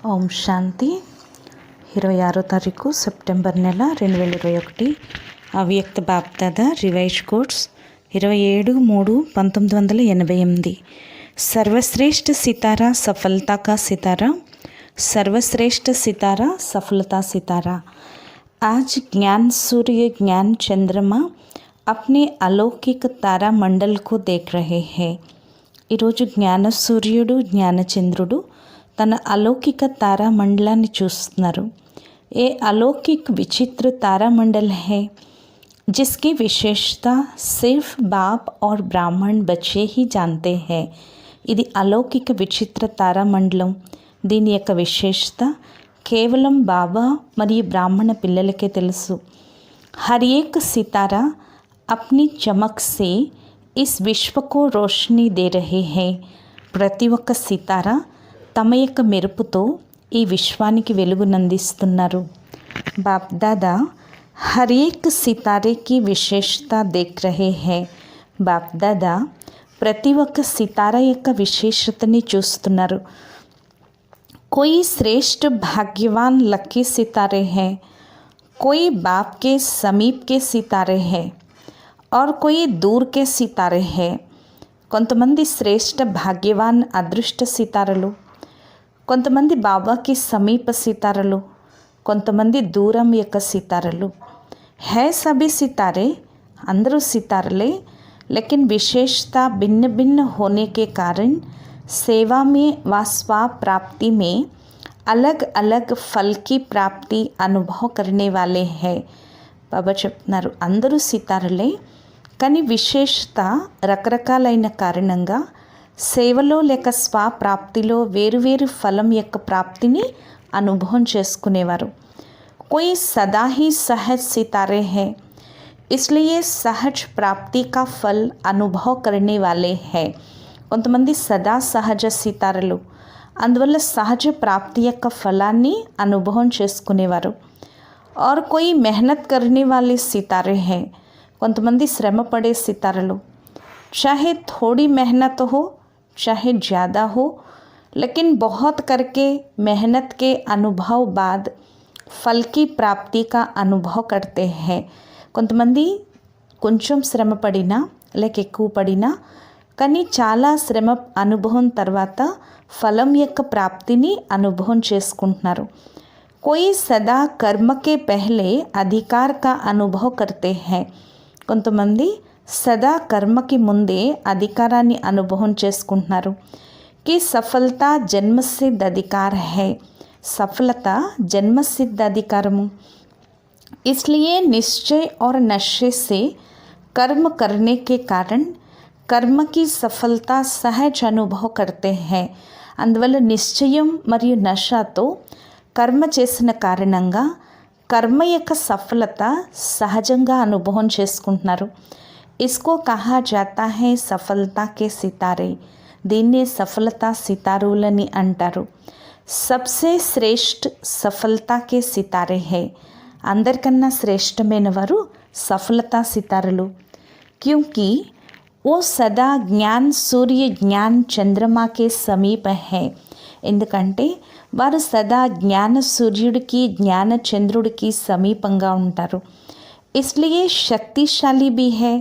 ఓం శాంతి 26వ తారీఖు సెప్టెంబర్ నెల 2021 అవ్యక్త బాప్దాదా రివైజ్ కోడ్స్ 27/3/1988। सर्वश्रेष्ठ सितारा सफलता का सितारा, सर्वश्रेष्ठ सितारा सफलता सितारा। आज ज्ञान सूर्य ज्ञान चंद्रमा अपने अलौकिक तारा मंडल को देख रहे हैं। ఈరోజు జ్ఞాన సూర్యుడు జ్ఞానచంద్రుడు తన अलौकिक तारामंडलाన్ని చూస్తున్నారు। ये अलौकिक विचित्र तारामंडल है जिसकी विशेषता सिर्फ बाप और ब्राह्मण बच्चे ही जानते हैं। ఇది अलौकिक विचित्र तारामंडలం। దీని యొక్క విశేషత కేవలం బాబా మరియు బ్రాహ్మణ పిల్లలకే తెలుసు। हर एक सितारा अपनी चमक से इस विश्व को रोशनी दे रहे हैं। ప్రతి ఒక్క సితారా తమ యొక్క మెరుపుతో ఈ విశ్వానికి వెలుగునందిస్తున్నారు। బాప్దాదా హర్ ఏక్ సితారే కి విశేషత దేఖ్ రహే హై। బాప్దాదా ప్రతి ఒక్క సితారా యొక్క విశేషతని చూస్తున్నారు। कोई श्रेष्ठ भाग्यवान लकी सितारे हैं, कोई बाप के समीप के सितारे हैं और कोई दूर के सितारे हैं। కొంతమంది శ్రేష్ఠ భాగ్యవాన్ అదృష్ట సితారలు, కొంతమంది బాబాకి సమీప సితారలు, కొంతమంది దూరం యొక్క సితారలు। है सभी सितारे, अंदरू सितारले, लेकिन विशेषता भिन्न भिन्न होने के कारण सेवा में व स्व प्राप्ति में अलग अलग फल की प्राप्ति अनुभव करने वाले हैं। बाबा చెప్తున్నారు అందరూ సితారలే, కానీ విశేషత రకరకాలైన కారణంగా సేవలో లేక స్వప్రాప్తిలో వేరువేరు ఫలం యొక్క ప్రాప్తిని అనుభవం చేసుకునేవారు। कोई सदा ही सहज सितारे हैं, इसलिए सहज प्राप्ति का फल अनुभव करने वाले हैं। కొంతమంది సదా సహజ సితారలు, అందువల్ల సహజ ప్రాప్తి యొక్క ఫలాన్ని అనుభవం చేసుకునేవారు। और कोई मेहनत करने वाले सितारे हैं, కొంతమంది శ్రమ పడే సితారలు। चाहे थोड़ी मेहनत हो चाहे ज़्यादा हो, लेकिन बहुत करके मेहनत के अनुभव बाद फल की प्राप्ति का अनुभव करते हैं। కొంతమంది కొంచెం శ్రమ పడినా లేక ఎక్కువ పడినా కానీ చాలా శ్రమ అనుభవం తర్వాత ఫలం యొక్క ప్రాప్తిని అనుభవం చేసుకుంటున్నారు। कोई सदा कर्म के पहले अधिकार का अनुभव करते हैं, కొంతమంది సదా కర్మకి ముందే అధికారాన్ని అనుభవం చేసుకుంటున్నారు। कि सफलता जन्मसिद्ध अधिकार है, सफलता जन्मसिद्ध अधिकारము। इसलिए निश्चय और नशे से कर्म करने के कारण कर्म की सफलता सहज अनुभव करते हैं। అందువల్ల నిశ్చయం మరియు నషతో కర్మ చేసిన కారణంగా కర్మ యొక్క సఫలత సహజంగా అనుభవం చేసుకుంటున్నారు। इसको कहा जाता है सफलता के सितारे, దీన్నే సఫలతా సితారులని అంటారు। सबसे श्रेष्ठ सफलता के सितारे है, అందరికన్నా శ్రేష్టమైన వారు సఫలతా సితారలు। क्योंकि वो सदा ज्ञान सूर्य ज्ञान चंद्रमा के समीप है, ఎందుకంటే వారు సదా జ్ఞాన సూర్యుడికి జ్ఞాన చంద్రుడికి సమీపంగా ఉంటారు। इसलिए शक्तिशाली भी है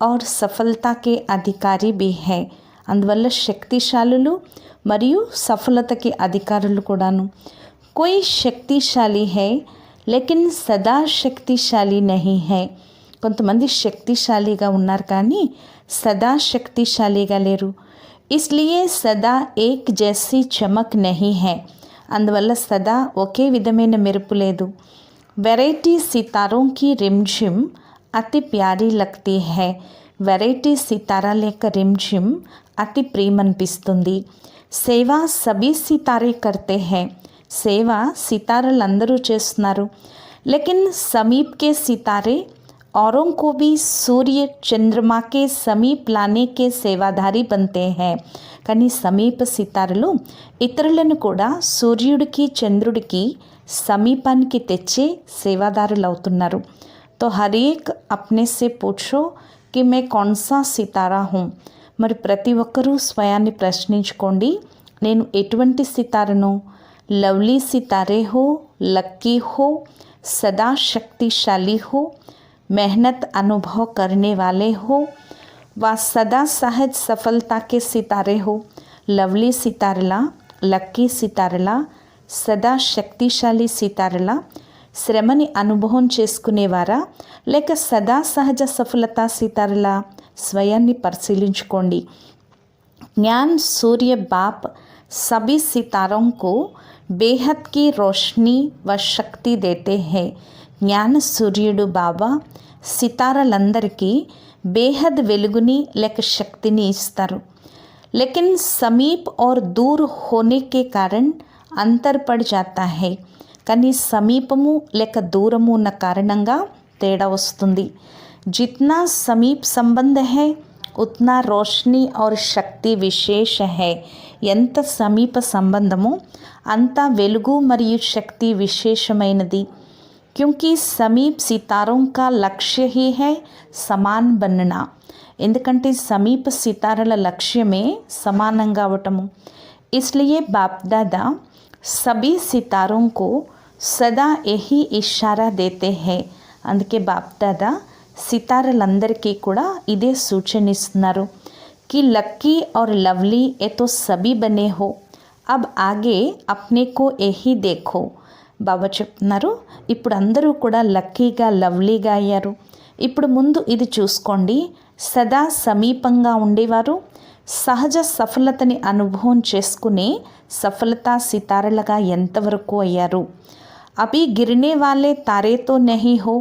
और सफलता के अधिकारी भी है, అందువల్ల శక్తిశాలులు మరియు సఫలతకి అధికారులు కూడాను। कोई शक्तिशाली है लेकिन सदा शक्तिशाली नहीं है, కొంతమంది శక్తిశాలిగా ఉన్నారు కానీ సదా శక్తిశాలిగా లేరు। इसलिए सदा एक जैसी चमक नहीं है, అందువల్ల సదా ఒకే విధమైన మెరుపు లేదు। वैरायटी सितारों की रिमझिम अति प्यारी लगती है, వెరైటీ సితారా లేక రిమ్ఝిమ్ అతి ప్రియమనిపిస్తుంది। సేవా సభీ సితారే కర్తే హై, సేవ సితారలందరూ చేస్తున్నారు। लेकिन समीप के सितारे औरों को भी सूर्य चंद्रमा के समीप लाने के सेवाधारी बनते हैं, కానీ సమీప సితారలు ఇతరులను కూడా సూర్యుడికి చంద్రుడికి సమీపానికి తెచ్చే సేవాదారులు అవుతున్నారు। तो हर एक अपने से पूछो कि मैं कौन सा सितारा हूँ। మరి ప్రతి ఒక్కరూ స్వయాన్ని ప్రశ్నించుకోండి, నేను ఎటువంటి సితారను लवली सितारे हो, लक्की हो, सदा शक्तिशाली हो, मेहनत अनुभव करने वाले हो, व सदा सहज सफलता के सितारे हो। లవ్లీ సితారలా, లక్కీ సితారలా, సదా శక్తిశాలి సితారలా, శ్రమని అనుభవం చేసుకునేవారా లేక సదా సహజ సఫలత సితారలా? స్వయాన్ని పరిశీలించుకోండి. ज्ञान सूर्य बाप सभी सितारों को बेहद की रोशनी व शक्ति देते हैं. జ్ఞాన సూర్యుడు బాబా సితారలందరికీ బేహద్ వెలుగుని లేక శక్తిని ఇస్తారు. लेकिन समीप और दूर होने के कारण अंतर पड़ जाता है. కానీ సమీపము లేక దూరము ఉన్న కారణంగా తేడా వస్తుంది. जितना समीप संबंध है उतना रोशनी और शक्ति विशेष है. ఎంత సమీప సంబంధమో అంత వెలుగు మరియు శక్తి విశేషమైనది. क्योंकि समीप सितारों का लक्ष्य ही है समान बनना. ఎందుకంటే సమీప సితారల లక్ష్యమే సమానంగా అవటము. इसलिए बाप दादा सभी सितारों को सदा यही इशारा देते हैं. అందుకే బాప్ దాదా సితారలందరికీ కూడా ఇదే సూచన ఇస్తున్నారు. कि लक्की और लवली ये तो सभी बने हो, अब आगे अपने को यही देखो. బాబా చెప్తున్నారు, ఇప్పుడు అందరూ కూడా లక్కీగా లవ్లీగా అయ్యారు. ఇప్పుడు ముందు ఇది చూసుకోండి, సదా సమీపంగా ఉండేవారు సహజ సఫలతని అనుభవం చేసుకునే సఫలతా సితారలుగా ఎంతవరకు అయ్యారు. అభి గిరినే వాలే తారేతో నహీ హో,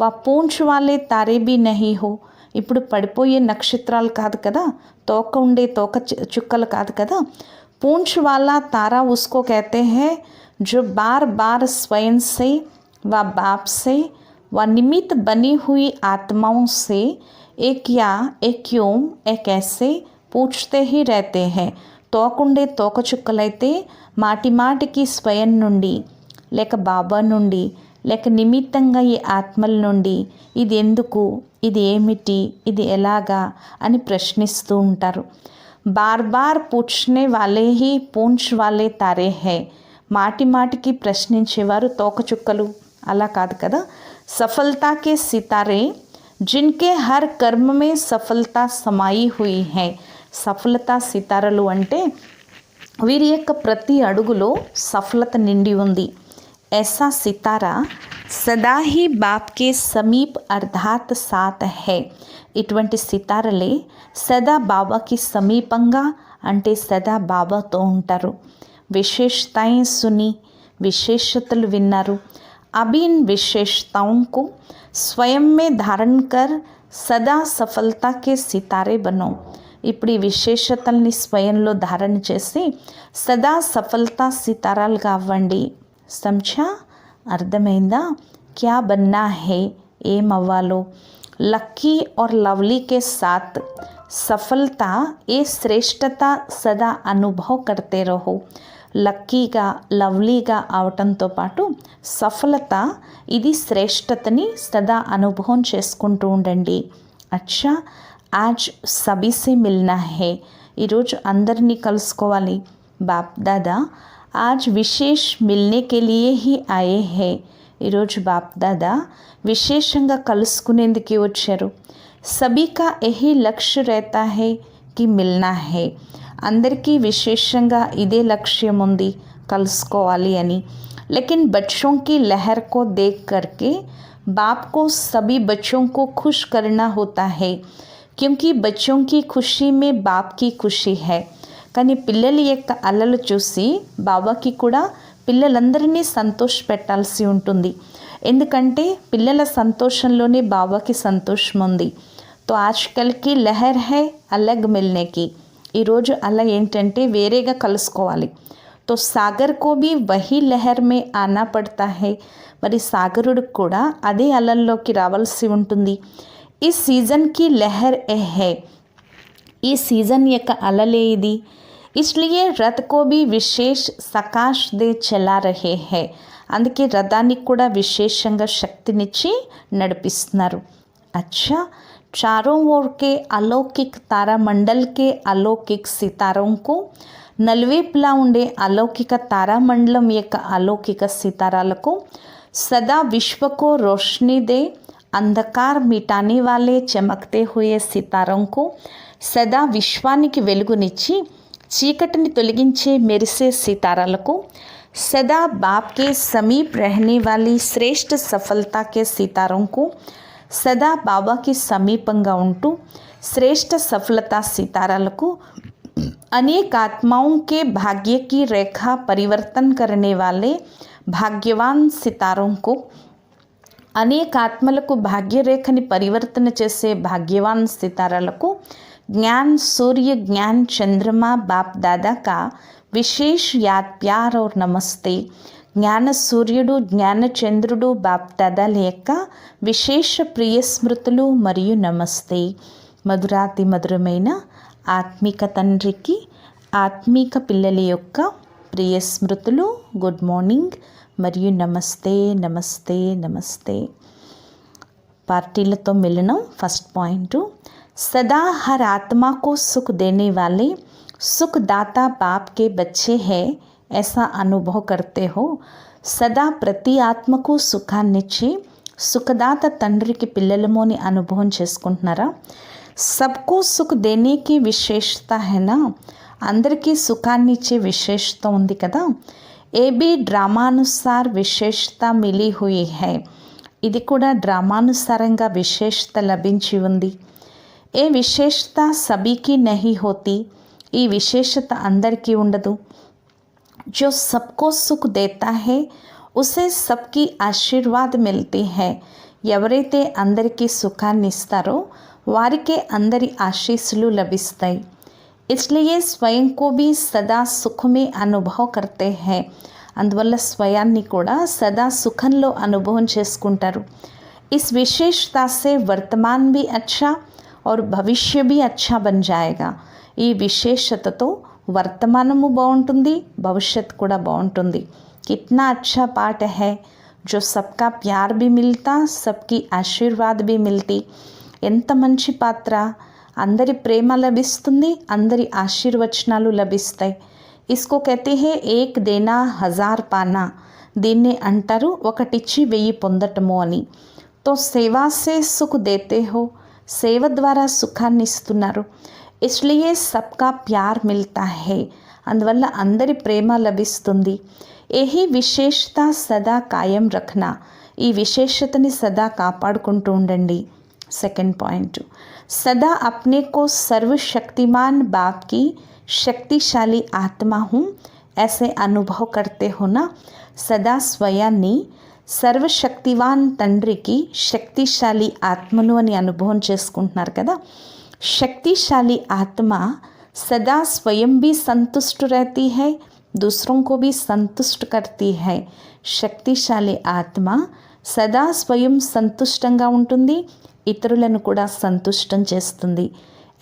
వా పూంచ్ వాలే తారే భీ నహీ హో. ఇప్పుడు పడిపోయే నక్షత్రాలు కాదు కదా, తోక ఉండే తోక చుక్కలు కాదు కదా. పూంచ్ వాలా తారా ఉస్కో कहते हैं जो बार बार स्वयं से व बाप से व निमित्त बनी हुई आत्माओं से एक या एक क्यों एक ऐसे पूछते ही रहते हैं. తోకుండే తోక చుక్కలైతే మాటి మాటికి స్వయం నుండి లేక బాబా నుండి లేక నిమిత్తంగా ఈ ఆత్మల నుండి ఇది ఎందుకు, ఇది ఏమిటి, ఇది ఎలాగా అని ప్రశ్నిస్తూ ఉంటారు. బార్ బార్ పూछने वाले ही पूंछ वाले तारे हैं. మాటి మాటికి ప్రశ్నించేవారు తోకచుక్కలు అలా కాదు కదా. సఫలతా కే సితారే జిన్కే హర్ కర్మ మే సఫలతా సమాయి హుయి హై. సఫలతా సితారలు అంటే వీరి యొక్క ప్రతి అడుగులో సఫలత నిండి ఉంది. ऐसा सितारा सदा ही बाप के समीप अर्थात साथ है. ఇటువంటి సితారలే సదా బాబాకి సమీపంగా అంటే సదా బాబాతో ఉంటారు. విశేషతాएं सुनी, విశేషతలు విన్నారు. अभी इन विशेषताओं को स्वयं में धारण कर सदा सफलता के सितारे बनो. ఇప్పుడు ఈ విశేషతల్ని స్వయంలో ధారణ చేసి సదా సఫలతా సితారాలుగా అవ్వండి. समझा, అర్థమైందా? क्या बनना है, ఏం అవ్వాలో. लक्की और लवली के साथ सफलता ये श्रेष्ठता सदा अनुभव करते रहो. లక్కీగా లవ్లీగా అవటంతో పాటు సఫలత ఇది శ్రేష్టతని సదా అనుభవం చేసుకుంటూ ఉండండి. అచ్చా, ఆజ్ సబీసే మిల్నా హే. ఈరోజు అందరినీ కలుసుకోవాలి. బాప్ దాదా आज विशेष मिलने के लिए ही आए हैं. ఈరోజు బాప్ దాదా విశేషంగా కలుసుకునేందుకు వచ్చారు. सभी का यही लक्ष्य रहता है कि मिलना है. అందరికీ విశేషంగా ఇదే లక్ష్యం ఉంది, కలుసుకోవాలి అని. लेकिन बच्चों की लहर को देख करके बाप को सभी बच्चों को खुश करना होता है, क्योंकि बच्चों की खुशी में बाप की खुशी है. కానీ పిల్లల యొక్క అల్లలు చూసి బాబాకి కూడా పిల్లలందరినీ సంతోష పెట్టాల్సి ఉంటుంది. ఎందుకంటే పిల్లల సంతోషంలోనే బాబాకి సంతోషం ఉంది. తో ఆజ్కల్కి లహర్ హై అలగ్ మిల్నేకి. ఈరోజు అలా ఏంటంటే వేరేగా కలుసుకోవాలి. తో సాగర్ కో భీ వహీ లహర్ మే ఆనా పడతా హై. మరి సాగరుడికి కూడా అదే అలల్లోకి రావాల్సి ఉంటుంది. ఈ సీజన్కి లహర్ ఏ హై. ఈ సీజన్ యొక్క అలలే ఇది. इसलिए रथ को भी विशेष सकाश दे चला रहे हैं. అందుకే రథానికి కూడా విశేషంగా శక్తినిచ్చి నడిపిస్తున్నారు. अच्छा, चारों ओर के अलौकिक तारामंडल के अलौकिक सितारों को నలువైపులా ఉండే అలౌకిక తారామండలం యొక్క అలౌకిక సితారాలకు सदा विश्व को रोशनी दे अंधकार मिटाने वाले चमकते हुए सितारों को सदा విశ్వానికి వెలుగునిచ్చి చీకటిని తొలగించే మెరిసే సితారాలకు सदा बाप के समीप रहने वाली श्रेष्ठ सफलता के सितारों को सदा बाबा की సమీపంగా ఉంటూ श्रेष्ठ सफलता सिताराలకు अनेक आत्माओं के भाग्य की रेखा परिवर्तन करने वाले भाग्यवान सितारों को అనేక ఆత్మలకు భాగ్యరేఖని పరివర్తన చేసే భాగ్యవాన్ సితారాలకు ज्ञान सूर्य ज्ञान चंद्रमा बाप दादा का विशेष याद प्यार और नमस्ते జ్ఞాన సూర్యుడు జ్ఞాన చంద్రుడు బాప్ దాదాల యొక్క విశేష ప్రియ స్మృతులు మరియు నమస్తే. మధురాతి మధురమైన ఆత్మిక తండ్రికి ఆత్మిక పిల్లల యొక్క ప్రియ స్మృతులు. గుడ్ మార్నింగ్ మరియు నమస్తే నమస్తే నమస్తే. పార్టీలతో మిలనం. ఫస్ట్ పాయింట్, सदा हर आत्मा को सुख देने वाले सुखदाता बाप के बच्चे हैं ऐसा अनुभव करते हो. सदा ప్రతి ఆత్మకు సుఖాన్నిచ్చి సుఖదాత తండ్రికి పిల్లలమోని అనుభవం చేసుకుంటున్నారా? సబ్కు సుఖ్ దేనే కి విశేషత హైనా, అందరికీ సుఖాన్ని ఇచ్చే విశేషత ఉంది కదా. ఏ బి డ్రామానుసార్ విశేషత మిలి హుయి హై, ఇది కూడా డ్రామానుసారంగా విశేషత లభించి ఉంది. ఏ విశేషత సబీకి నహీ హోతీ, ఈ విశేషత అందరికీ ఉండదు. जो सबको सुख देता है उसे सबकी ఆశీర్వాద్ మిల్తీ హై, ఎవరైతే అందరికీ సుఖాన్ని ఇస్తారో వారికే అందరి ఆశీస్సులు లభిస్తాయి. इसलिए स्वयं को भी सदा सुख में अनुभव करते हैं, అందువల్ల స్వయాన్ని కూడా సదా సుఖంలో అనుభవం చేసుకుంటారు. इस विशेषता से वर्तमान भी अच्छा और भविष्य भी अच्छा बन जाएगा. ఈ విశేషతతో వర్తమానము బాగుంటుంది, భవిష్యత్ కూడా బాగుంటుంది. కిత్నా అచ్చా పాఠ హై, జో సబ్కా ప్యార్ भी మిల్తా సబ్కి ఆశీర్వాద్ भी మిల్తీ. ఎంత మంచి పాత్ర, అందరి ప్రేమ లభిస్తుంది, అందరి ఆశీర్వచనాలు లభిస్తాయి. ఇస్కో కహతే హే ఏక్ దేనా హజార్ పానా, దీన్నే అంటారు ఒకటిచ్చి 1000 పొందటము అని. తో సేవా సే సుఖ్ దేతే హో, సేవ ద్వారా సుఖాన్ని ఇస్తున్నారు. इसलिए सबका प्यार मिलता है, అందువల్ల అందరి ప్రేమ లభిస్తుంది. यही విశేషత సదా కాయం రఖనా, ఈ విశేషతని సదా కాపాడుకుంటూ ఉండండి. సెకండ్ పాయింట్, सदा अपने को सर्वशक्तिमान बाप की शक्तिशाली आत्मा हूँ ऐसे अनुभव करते हो ना. सदा స్వయాన్ని సర్వశక్తివాన్ తండ్రికి శక్తిశాలి ఆత్మను అని అనుభవం చేసుకుంటున్నారు కదా. शक्तिशाली आत्मा सदा स्वयं भी संतुष्ट रहती है, दूसरों को भी संतुष्ट करती है. శక్తిశాలి ఆత్మ సదా స్వయం సంతుష్టంగా ఉంటుంది, ఇతరులను కూడా సంతుష్టం చేస్తుంది.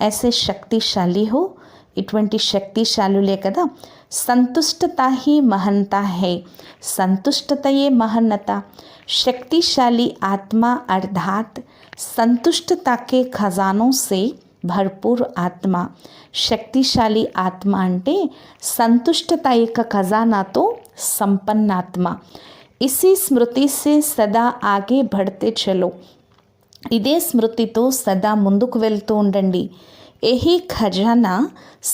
ऐसे शक्तिशाली हो, ఇటువంటి శక్తిశాలులే కదా. సంతుష్టత హీ మహంతా హై, సంతుష్టతయే మహన్నత. शक्तिशाली आत्मा अर्थात संतुष्टता के खजानों से భర్పూర్ ఆత్మ. శక్తిశాలి ఆత్మ అంటే సంతుష్టత యొక్క ఖజానాతో సంపన్నాత్మ. ఇసి స్మృతి సే సదా ఆగే బఢతే చలో, ఇదే స్మృతితో సదా ముందుకు వెళ్తూ ఉండండి. యహీ ఖజానా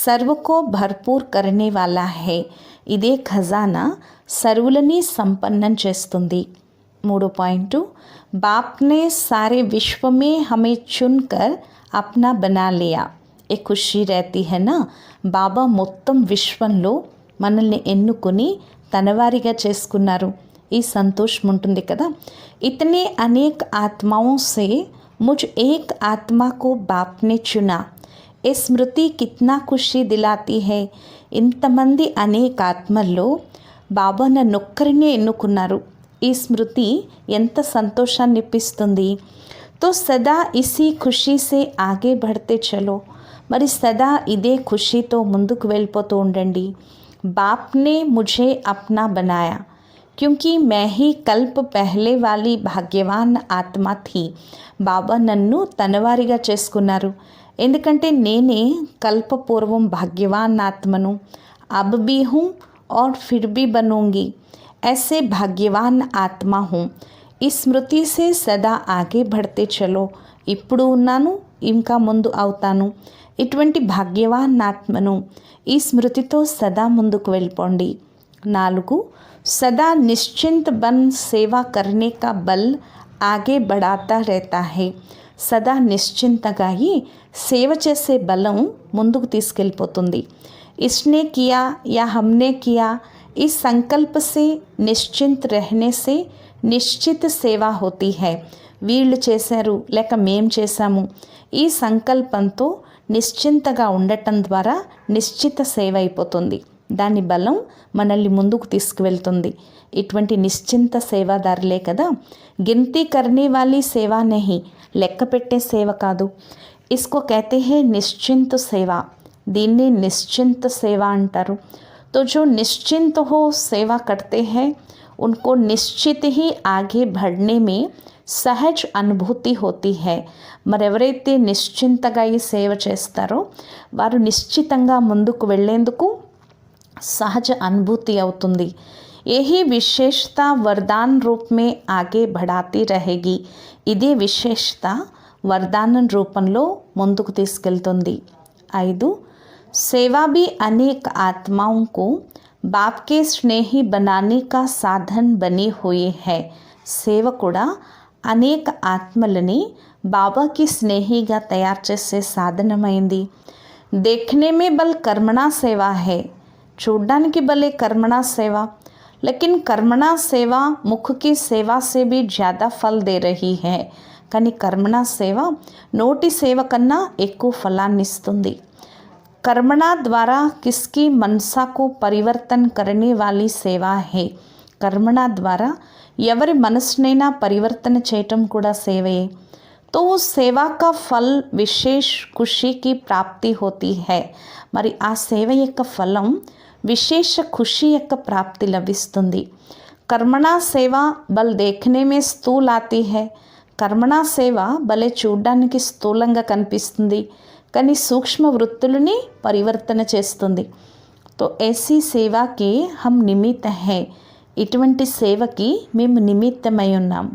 సర్వకో భర్పూర్ కర్నే వాలా హై, ఇదే ఖజానా సర్వులని సంపన్నం చేస్తుంది. మూడో పాయింట్, బాప్నే సారే విశ్వమే హమే చున్కర్ अपना बना लिया. ఏ ఖుషి रहती है ना, బాబా మొత్తం విశ్వంలో మనల్ని ఎన్నుకొని తనవారిగా చేసుకున్నారు. ఈ సంతోషం ఉంటుంది కదా. ఇతనే అనేక ఆత్మాओं से मुझ एक आत्मा को बाप ने चुना. ఏ స్మృతి కిత్నా ఖుషి దిలాती है, ఇంతమంది అనేక ఆత్మల్లో బాబా నన్నొక్కరినే ఎన్నుకున్నారు. ఈ స్మృతి ఎంత సంతోషాన్ని ఇప్పిస్తుంది. तो सदा इसी खुशी से आगे बढ़ते चलो, మరి సదా ఇదే ఖుషీతో ముందుకు వెళ్ళిపోతూ ఉండండి. బాప్నే ముఝే అప్నా బనాయా, क्योंकि मैं ही कल्प पहले वाली భాగ్యవాన్ ఆత్మ थी. బాబా నన్ను తనవారిగా చేసుకున్నారు, ఎందుకంటే నేనే కల్పపూర్వం భాగ్యవాన్ ఆత్మను. అబ్ भी हूँ और फिर भी बनूंगी. ऐसे भाग्यवान आत्मा हूँ. ఈ స్మృతి से సదా ఆగే बढ़ते చలో. ఇప్పుడు ఉన్నాను, ఇంకా ముందు అవుతాను. ఇటువంటి భాగ్యవాన్ ఆత్మను ఈ స్మృతితో సదా ముందుకు వెళ్ళిపోండి. 4. सदा निश्चिंत बन सेवा करने का बल आगे बढ़ाता रहता है. సదా నిశ్చింతగా సేవ చేసే బలం ముందుకు తీసుకెళ్ళిపోతుంది. इसने किया या हमने किया, इस संकल्प से निश्चिंत रहने से निश्चित सेवा होती है. వీళ్ళు చేశారు లేక మేం చేశాము, ఈ సంకల్పంతో నిశ్చింతగా ఉండటం ద్వారా నిశ్చిత సేవ అయిపోతుంది. దాని బలం మనల్ని ముందుకు తీసుకువెళ్తుంది. ఇటువంటి నిశ్చింత సేవాదారులే కదా. గినతీ కర్నే వాली సేవా నహీ, లెక్క పెట్టే సేవ కాదు. ఇస్కో కహతే హై నిశ్చింత సేవ. దీన్ని నిశ్చింత సేవ అంటారు. तो जो निश्चिंत हो सेवा करते हैं उनको निश्चित ही आगे बढ़ने में సహజ్ అనుభూతి హోతీ హై. మరెవరైతే నిశ్చింతగా ఈ సేవ చేస్తారో వారు నిశ్చితంగా ముందుకు వెళ్ళేందుకు సహజ అనుభూతి అవుతుంది. यही विशेषता वरदान रूप में आगे बढ़ाती रहेगी. ఇదే విశేషత వరదానం రూపంలో ముందుకు తీసుకెళ్తుంది. 5. सेवा भी अनेक आत्माओं को बाप के स्नेही बनाने का साधन बनी हुई है. సేవ కూడా అనేక ఆత్మలని బాబాకి స్నేహిగా తయారు చేసే సాధనమైంది. देखने में बल कर्मणा सेवा है. చూడ్డానికి భలే కర్మణా సేవ, लेकिन कर्मणा सेवा मुख की सेवा से भी ज़्यादा फल दे रही है. కానీ కర్మణా సేవ నోటి సేవ కన్నా ఎక్కువ ఫలాన్ని ఇస్తుంది. कर्मणा द्वारा किसकी मनसा को परिवर्तन करने वाली सेवा है. कर्मणा द्वारा ఎవరి మనసునైనా పరివర్తన చేయటం కూడా సేవయే. तो उस सेवा का फल विशेष खुशी की प्राप्ति होती है. మరి ఆ సేవ యొక్క ఫలం విశేష ఖుషి యొక్క ప్రాప్తి లభిస్తుంది. कर्मणा सेवा बल देखने में స్థూल आती है. కర్మణా సేవ భలే చూడ్డానికి స్థూలంగా కనిపిస్తుంది, కానీ సూక్ష్మ వృత్తులని పరివర్తన చేస్తుంది. तो ऐसी सेवा के हम निमित्त हैं. ఇటువంటి సేవకి మేము నిమిత్తమై ఉన్నాం.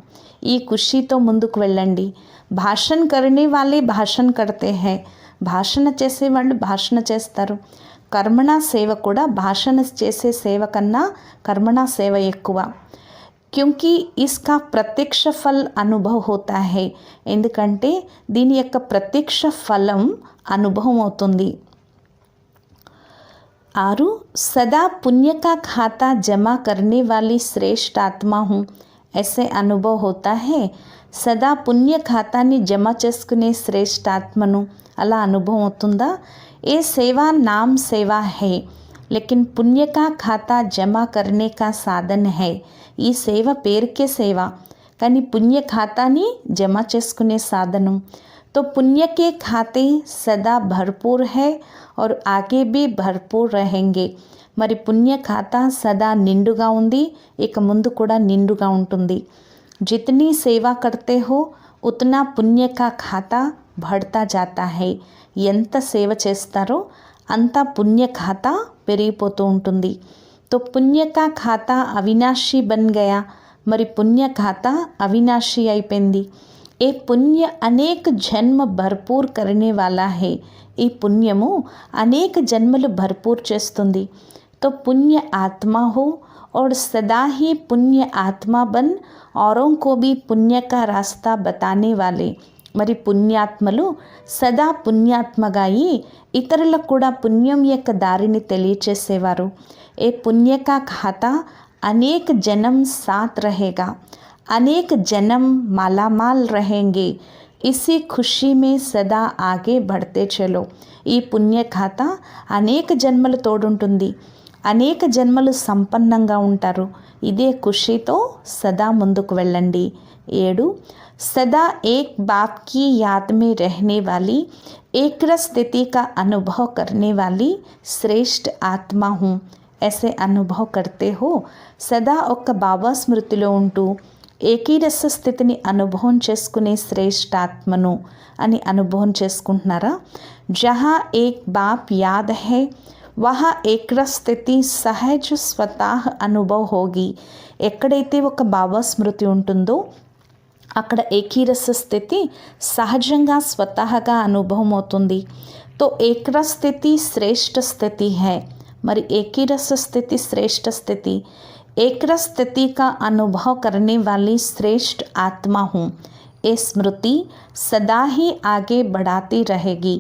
ఈ ఖుషితో ముందుకు వెళ్ళండి. భాషణ కర్నే వాలే భాషణ కర్తే హై. భాషణ చేసేవాళ్ళు భాషణ చేస్తారు. కర్మణా సేవ కూడా భాషణ చేసే సేవ కన్నా కర్మణా సేవ ఎక్కువ. క్యూంకి ఇస్కా ప్రత్యక్ష ఫల్ అనుభవ్ హోతా హై. ఎందుకంటే దీని యొక్క ప్రత్యక్ష ఫలం అనుభవం అవుతుంది. 6. सदा पुण्य का खाता जमा करने वाली श्रेष्ठ आत्मा हूँ. ऐसे अनुभव होता है. సదా పుణ్య ఖాతాని జమ చేసుకునే శ్రేష్ఠ ఆత్మను అలా అనుభవం అవుతుందా. ఏ సేవా నామ్ సేవా హై, లేకిన్ పుణ్య కా ఖాతా జమా కర్నే కా సాధన్ హై. ఈ సేవ పేరుకే సేవ, కానీ పుణ్య ఖాతాని జమ చేసుకునే సాధనం. तो पुण्य के खाते सदा भरपूर है और आगे भी भरपूर रहेंगे. మరి పుణ్య ఖాతా సదా నిండుగా ఉంది, ఇక ముందు కూడా నిండుగా ఉంటుంది. जितनी सेवा करते हो उतना पुण्य का खाता बढ़ता जाता है. ఎంత సేవ చేస్తారో అంత పుణ్య ఖాతా పెరిగిపోతూ ఉంటుంది. तो पुण्य का खाता अविनाशी बन गया. మరి పుణ్య ఖాతా అవినాశి అయిపోయింది. ఏ పుణ్య అనేక జన్మ భర్పూర్ करने वाला है. ఈ పుణ్యము అనేక జన్మలు భర్పూర్ చేస్తుంది. तो पुण्य आत्मा हो और सदा ही पुण्य आत्मा बन औरों को भी पुण्य का रास्ता बताने वाले. మరి పుణ్యాత్మలు సదా పుణ్యాత్మగా అయి ఇతరులకు కూడా పుణ్యం యొక్క దారిని తెలియచేసేవారు. ఏ పుణ్య కా ఖాతా అనేక జన్మ సాత్ रहेगा. अनेक जन्म मालामाल रहेंगे. इसी खुशी में सदा आगे बढ़ते चलो. ఈ పుణ్య ఖాతా అనేక జన్మలు తోడుంటుంది, అనేక జన్మలు సంపన్నంగా ఉంటారు. ఇదే ఖుషితో సదా ముందుకు వెళ్ళండి. 7. सदा एक बाप की याद में रहने वाली एक रस स्थिति का अनुभव करने वाली श्रेष्ठ आत्मा हूँ. ऐसे अनुभव करते हो సదా ఒక్క బాబా స్మృతిలో ఉంటూ ఏకీరస స్థితిని అనుభవం చేసుకునే శ్రేష్ఠాత్మను అని అనుభవం చేసుకుంటున్నారా? జహా ఏక్ బాప్ యాద్ హై వహా ఏకరస్ స్థితి సహజ స్వతః అనుభవ్ హోగి. ఎక్కడైతే ఒక బాబా స్మృతి ఉంటుందో అక్కడ ఏకీరస స్థితి సహజంగా స్వతహగా అనుభవం అవుతుంది. తో ఏకరస్ స్థితి శ్రేష్ఠ స్థితి హై. మరి ఏకీరस स्थिति श्रेष्ठ स्थिति, एकरस स्थिति का अनुभव करने वाली श्रेष्ठ आत्मा हूँ. ये स्मृति सदा ही आगे बढ़ाती रहेगी.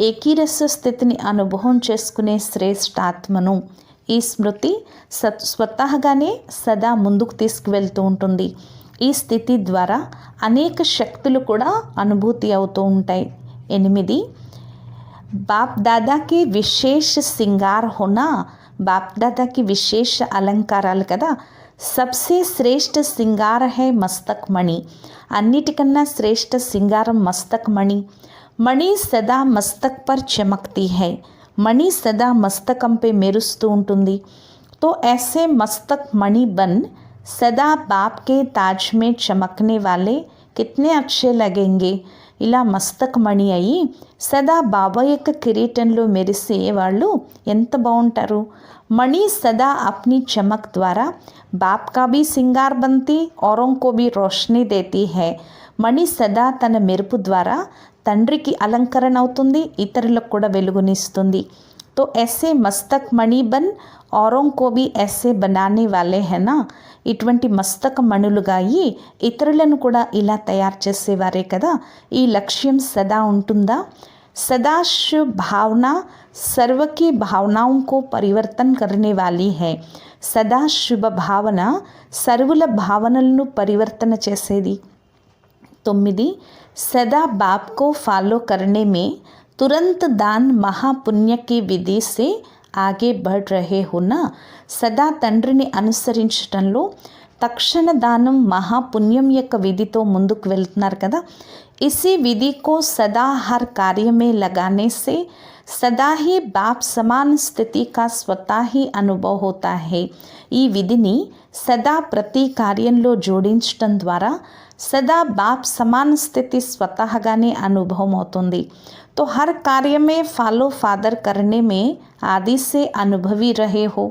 ఏకీరస స్థితిని అనుభవం చేసుకునే శ్రేష్ఠ ఆత్మను ఈ స్మృతి స్వతహాగానే సదా ముందుకు తీసుకువెళ్తూ ఉంటుంది. ఈ స్థితి ద్వారా అనేక శక్తులు కూడా అనుభూతి అవుతూ ఉంటాయి. 8 बाप दादा के विशेष श्रृंगार होना. बाप दादा की विशेष अलंकाराలు కదా. सबसे श्रेष्ठ श्रृंगार है मस्तक मणि. అన్నిటికన్నా శ్రేష్ఠ సింగారం మస్తక్ మణి. మణి సదా మస్తక్ పర్ చమక్తి है. మణి సదా మస్తకం పై మెరుస్తూ ఉంటుంది. तो ऐसे मस्तक मणि बन सदा बाप के ताज में चमकने वाले कितने अच्छे लगेंगे. ఇలా మస్తక్ మణి అయ్యి సదా బాబా యొక్క కిరీటంలో మెరిసే వాళ్ళు ఎంత బాగుంటారు. మణి సదా అప్ని చమక్ ద్వారా బాప్ కా భీ సింగార్ బంతి ఔరోं को भी రోషనీ దేతీ హై. మణి సదా తన మెరుపు ద్వారా తండ్రికి అలంకరణ అవుతుంది, ఇతరులకు కూడా వెలుగునిస్తుంది. तो ऐसे मस्तक मणि बन औरों को भी ऐसे बनाने वाले हैं ना. ఇటువంటి మస్తక మణులుగా అయ్యి ఇతరులను కూడా ఇలా తయారు చేసేవారే కదా. ఈ లక్ష్యం సదా ఉంటుందా? सदाशिव भावना सर्व की भावनाओं को परिवर्तन करने वाली है. సదాశివ భావన సర్వుల భావనలను పరివర్తన చేసేది. 9 सदा बाप को फॉलो करने में तुरंत दान महापुण्य की विधि से ఆగే बढ़ रहे हो ना. సదా తండ్రిని అనుసరించడంలో తక్షణ దానం మహాపుణ్యం యొక్క విధితో ముందుకు వెళ్తున్నారు కదా. इसी विधि को सदा हर कार्य में लगाने से सदा ही बाप समान स्थिति का स्वतः ही అనుభవ होता है. ఈ విధిని సదా ప్రతి కార్యంలో జోడించడం ద్వారా సదా బాప్ సమాన స్థితి స్వతహాగానే అనుభవం అవుతుంది. तो हर कार्य में फॉलो फादर करने में आदि से अनुभवी रहे हो.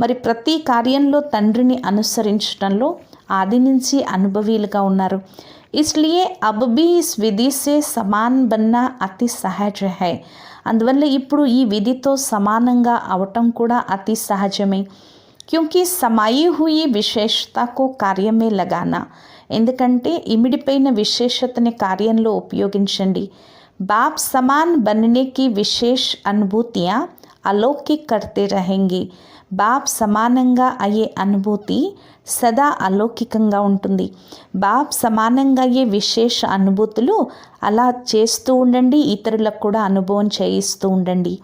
మరి ప్రతి కార్యంలో తండ్రిని అనుసరించడంలో ఆది నుంచి అనుభవీలుగా ఉన్నారు. इसलिए अब भी इस विधि से समान बनना అతి సహజ है. అందువల్ల ఇప్పుడు ఈ విధితో సమానంగా అవటం కూడా అతి సహజమే. क्योंकि समाई हुई विशेषता को कार्य में लगाना. ఎందుకంటే ఇమిడిపోయిన విశేషతని కార్యంలో ఉపయోగించండి. बाप समान बनने की विशेष अनुभूतियाँ अलौकिक करते रहेंगे. బాప్ సమానంగా అయ్యే అనుభూతి సదా అలౌకికంగా ఉంటుంది. బాప్ సమానంగా అయ్యే విశేష అనుభూతులు అలా చేస్తూ ఉండండి, ఇతరులకు కూడా అనుభవం చేయిస్తూ ఉండండి.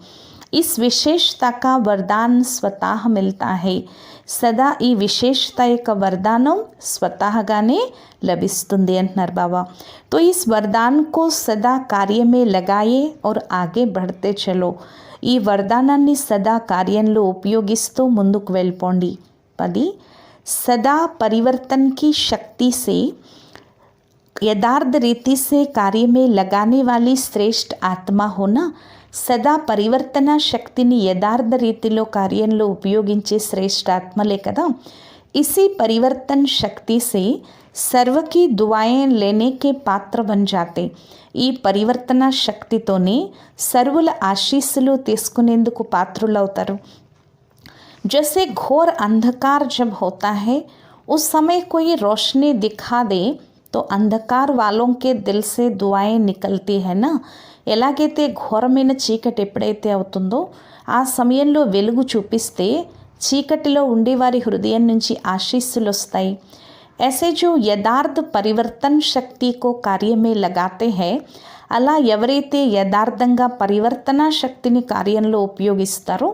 इस विशेषता का वरदान स्वतः मिलता है. సదా ఈ విశేషత యొక్క వరదానం స్వతహాగానే లభిస్తుంది అంటున్నారు బాబా. तो इस वरदान को सदा कार्य में लगाए और आगे बढ़ते चलो. ఈ వరదానాన్ని సదా కార్యంలో ఉపయోగిస్తూ ముందుకు వెళ్ళిపోండి. 10 सदा परिवर्तन की शक्ति से यथार्थ रीति से कार्य में लगाने वाली श्रेष्ठ आत्मा होना. సదా పరివర్తన శక్తిని యథార్థ రీతిలో కార్యంలో ఉపయోగించే శ్రేష్ఠ ఆత్మలే కదా. इसी परिवर्तन शक्ति से सर्व की दुआएं लेने के पात्र बन जाते. ఈ పరివర్తన శక్తితోనే సర్వుల ఆశీస్సులు తీసుకునేందుకు పాత్రులవుతారు. जैसे घोर अंधकार जब होता है उस समय कोई रोशनी दिखा दे तो अंधकार वालों के दिल से दुआएं निकलती है ना. ఎలాగైతే ఘోరమైన చీకటి ఎప్పుడైతే అవుతుందో ఆ సమయంలో వెలుగు చూపిస్తే చీకటిలో ఉండేవారి హృదయం నుంచి ఆశీస్సులు వస్తాయి. ऐसे जो यथार्थ परिवर्तन शक्ति को कार्य में लगाते हैं, అలా ఎవరైతే యథార్థంగా పరివర్తన శక్తిని కార్యంలో ఉపయోగిస్తారో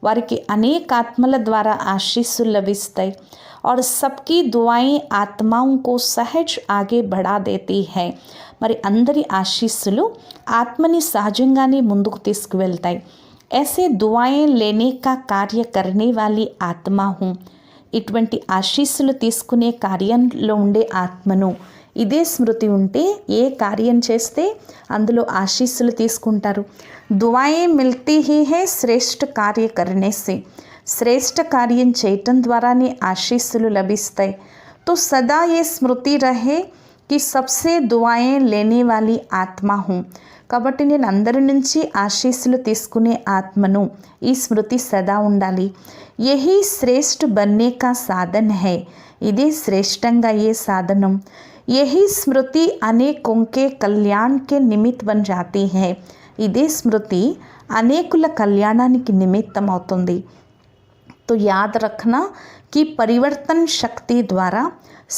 వారికి అనేక ఆత్మల ద్వారా ఆశీస్సులు లభిస్తాయి. और सबकी दुआएं आत्माओं को सहज आगे बढ़ा देती है. మరి అందరి ఆశీస్సులు ఆత్మని సహజంగానే ముందుకు తీసుకువెళ్తాయి. ऐसे दुआएं लेने का कार्य करने वाली आत्मा हूँ. ఇటువంటి ఆశీస్సులు తీసుకునే కార్యంలో ఉండే ఆత్మను. ఇదే స్మృతి ఉంటే ఏ కార్యం చేస్తే అందులో ఆశీస్సులు తీసుకుంటారు. దుఆయే మిల్తీ హీ హై శ్రేష్ఠ కార్య కర్నే సే. శ్రేష్ఠ కార్యం చేయటం ద్వారానే ఆశీస్సులు లభిస్తాయి. తో సదా ఏ స్మృతి రహే कि सबसे दुआएं लेने वाली आत्मा हूँ. కాబట్టి నేను అందరి నుంచి ఆశీస్సులు తీసుకునే ఆత్మను. ఈ స్మృతి సదా ఉండాలి. యహీ శ్రేష్ఠ బన్నే కా సాధన్ హై. ఇదే శ్రేష్టంగా ఏ సాధనం. యహీ స్మృతి అనేకోं के कल्याण के निमित्त बन जाती है. ఇదే స్మృతి అనేకుల కళ్యాణానికి నిమిత్తం అవుతుంది. तो याद रखना कि परिवर्तन शक्ति द्वारा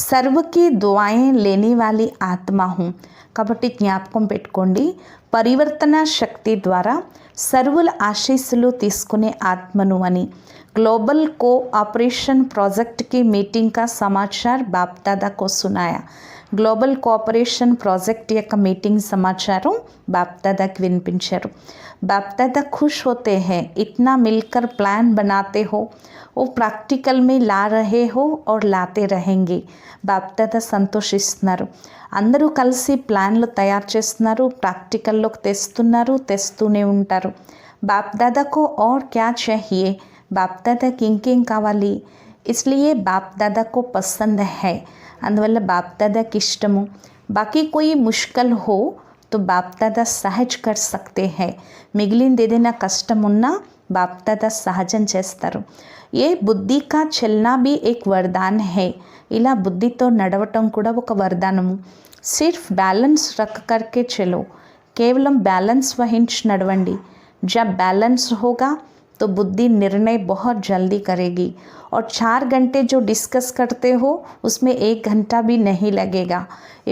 सर्व की दुआएं लेने वाली आत्मा हूँ. కాబట్టి జ్ఞాపకం పెట్టుకోండి, పరివర్తన శక్తి ద్వారా సర్వుల ఆశీస్సులు తీసుకునే ఆత్మను అని. ग्लोबल कोऑपरेशन प्रोजेक्ट की मीटिंग का समाचार बाप दादा को सुनाया. గ్లోబల్ కోఆపరేషన్ ప్రాజెక్ట్ యొక్క మీటింగ్ సమాచారం బాప్ దాదాకి వినిపించారు. बाप दादा खुश होते हैं, इतना मिलकर प्लान बनाते हो, वो प्रैक्टिकल में ला रहे हो और लाते रहेंगे. బాప్ దాదా సంతోషిస్తున్నారు. అందరూ కలిసి ప్లాన్లు తయారు చేస్తున్నారు, ప్రాక్టికల్లోకి తెస్తున్నారు, తెస్తూనే ఉంటారు. బాప్ దాదాకు और क्या चाहिए. బాప్ దాదాకి ఇంకేం కావాలి. इसलिए బాప్ దాదాకు పసంద్ है. అందువల్ల బాప్ దాదాకి ఇష్టము. బాకీ कोई मुश्किल हो तो బాప్ దాదా సహజ్ कर सकते हैं. మిగిలింది ఏదైనా కష్టం ఉన్నా బాప్ దాదా సహజం చేస్తారు. ఏ బుద్ధి కా చల్నా भी एक वरदान है. ఇలా బుద్ధితో నడవటం కూడా ఒక వరదానము. సిర్ఫ్ బ్యాలెన్స్ రఖ్ करके चलो. కేవలం బ్యాలెన్స్ వహించి నడవండి. जब बैलेंस होगा तो बुद्धि निर्णय बहुत जल्दी करेगी. और 4 घंटे जो डिस्कस करते हो उसमें 1 घंटा भी नहीं लगेगा.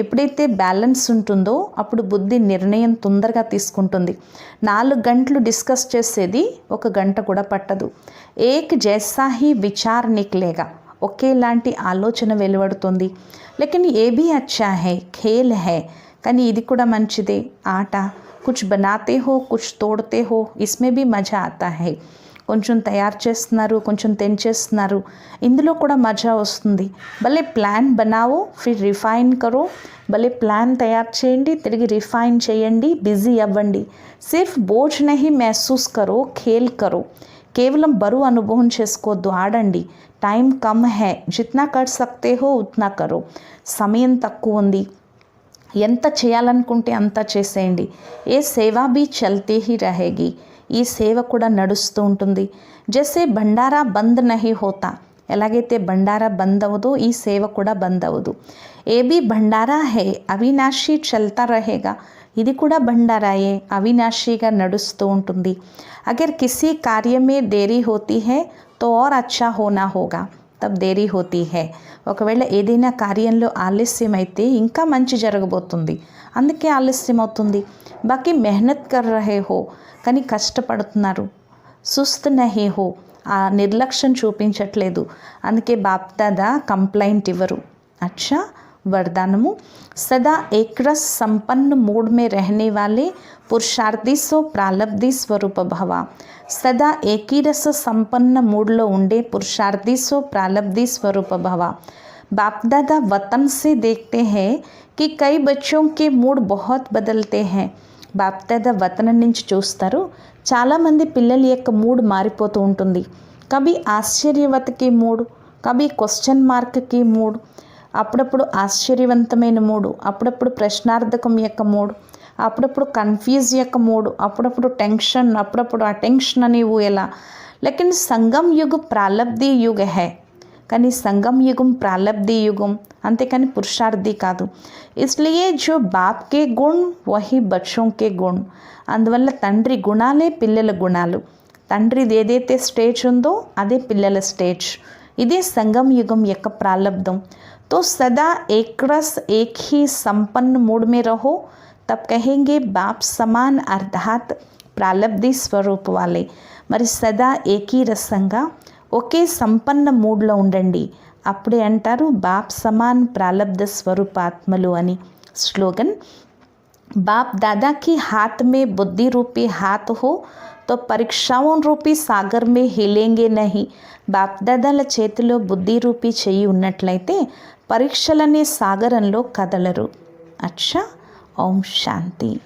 ఎప్పుడైతే బ్యాలెన్స్ ఉంటుందో అప్పుడు బుద్ధి నిర్ణయం తొందరగా తీసుకుంటుంది. 4 గంటలు డిస్కస్ చేసేది 1 గంట కూడా పట్టదు. ఏక్ జైసా హీ విచార్ నిక్లేగా. ఒకేలాంటి ఆలోచన వెలువడుతుంది. లేకిన్ ఏ భీ అచ్చా హై, ఖేల్ హై. కానీ ఇది కూడా మంచిదే, ఆట. कुछ बनाते हो, कुछ तोड़ते हो, इसमें भी मज़ा आता है. కొంచెం తయారు చేస్తున్నారు, కొంచెం తెంచేస్తున్నారు, ఇందులో కూడా మజా వస్తుంది. భలే ప్లాన్ బనావో ఫిర్ రిఫైన్ కరో. భలే ప్లాన్ తయారు చేయండి, తిరిగి రిఫైన్ చేయండి, బిజీ అవ్వండి. సిర్ఫ్ బోझ नहीं महसूस करो, खेल करो. కేవలం బరువు అనుభవం చేసుకోవద్దు, ఆడండి. టైం కమ్ హై, జిత్నా కర్ సక్తే హో ఉత్నా కరో. సమయం తక్కువ ఉంది, ఎంత చేయాలనుకుంటే అంతా చేసేయండి. ఏ సేవ भी चलती ही रहेगी. ఈ సేవ కూడా నడుస్తూ ఉంటుంది. జైసే భండారా బంద్ నహీ హోతా. ఎలాగైతే బండారా బంద్ అవ్వదో ఈ సేవ కూడా బంద్ అవ్వదు. ఏ భీ భండారా హై, అవినాశీ చల్తా రహేగా. ఇది కూడా బండారాయే, అవినాశీగా నడుస్తూ ఉంటుంది. అగర్ కిసీ కార్య మే దేరీ హోతీ హై తో और अच्छा होना होगा. తబ్ దేరీ హోతీ హై. ఒకవేళ ఏదైనా కార్యంలో ఆలస్యం అయితే ఇంకా మంచి జరగబోతుంది, అందుకే ఆలస్యం అవుతుంది. బాకీ మెహనత్ కర్ రహే హో, కానీ కష్టపడుతున్నారు. సుస్త్ నహీ హో, ఆ నిర్లక్ష్యం చూపించట్లేదు, అందుకే బాప్ దాదా కంప్లైంట్ ఇవ్వరు. అచ్చా वरदानमु. सदा एकरस संपन्न मूड में रहने वाले पुरुषार्थी सो प्रालब्धि स्वरूप भवा. सदा एक ही रस संपन्न मूड लो उंडे पुरुषार्थी सो प्रालब्धि स्वरूप भवा. बाप दादा वतन से देखते हैं कि कई बच्चों के मूड बहुत बदलते हैं. బాప్ దాదా వతనం నుంచి చూస్తారు, చాలామంది పిల్లల యొక్క మూడ్ మారిపోతూ ఉంటుంది. కభీ ఆశ్చర్యవతకి మూడ్, కభీ క్వశ్చన్ మార్క్కి మూడ్. అప్పుడప్పుడు ఆశ్చర్యవంతమైన మూడు, అప్పుడప్పుడు ప్రశ్నార్థకం యొక్క మూడు, అప్పుడప్పుడు కన్ఫ్యూజ్ యొక్క మూడు, అప్పుడప్పుడు టెన్షన్, అప్పుడప్పుడు ఆ టెన్షన్ అనేవు ఎలా. లేకిన్ సంగం యుగ ప్రాలబ్ధి యుగ హై. కానీ సంగం యుగం ప్రాలబ్ధి యుగం, అంతేకాని పురుషార్థి కాదు. ఇస్లియే జో బాప్ కే గుణ్ వహీ బచ్చోం కే గుణ్. అందువల్ల తండ్రి గుణాలే పిల్లల గుణాలు. తండ్రిది ఏదైతే స్టేజ్ ఉందో అదే పిల్లల స్టేజ్. ఇదే సంగం యుగం యొక్క ప్రాలబ్ధం. तो सदा एक रस एक ही संपन्न मूड में रहो, तब कहेंगे बाप समान अर्थात प्रालब्धि स्वरूप वाले. మరి సదా ఏకీ రసంగా ఒకే సంపన్న మూడ్లో ఉండండి, అప్పుడే అంటారు బాప్ సమాన్ ప్రాలబ్ధ స్వరూపాత్మలు అని. స్లోగన్. बाप दादा की हाथ में बुद्धि रूपी हाथ हो तो పరీక్షాओं రూపీ సాగర్ में హిలేంగే नहीं. బాప్ దాదాల చేతిలో బుద్ధి రూపీ చెయ్యి ఉన్నట్లయితే పరీక్షలనే సాగరంలో కదలరు. అచ్చా. ఓం శాంతి.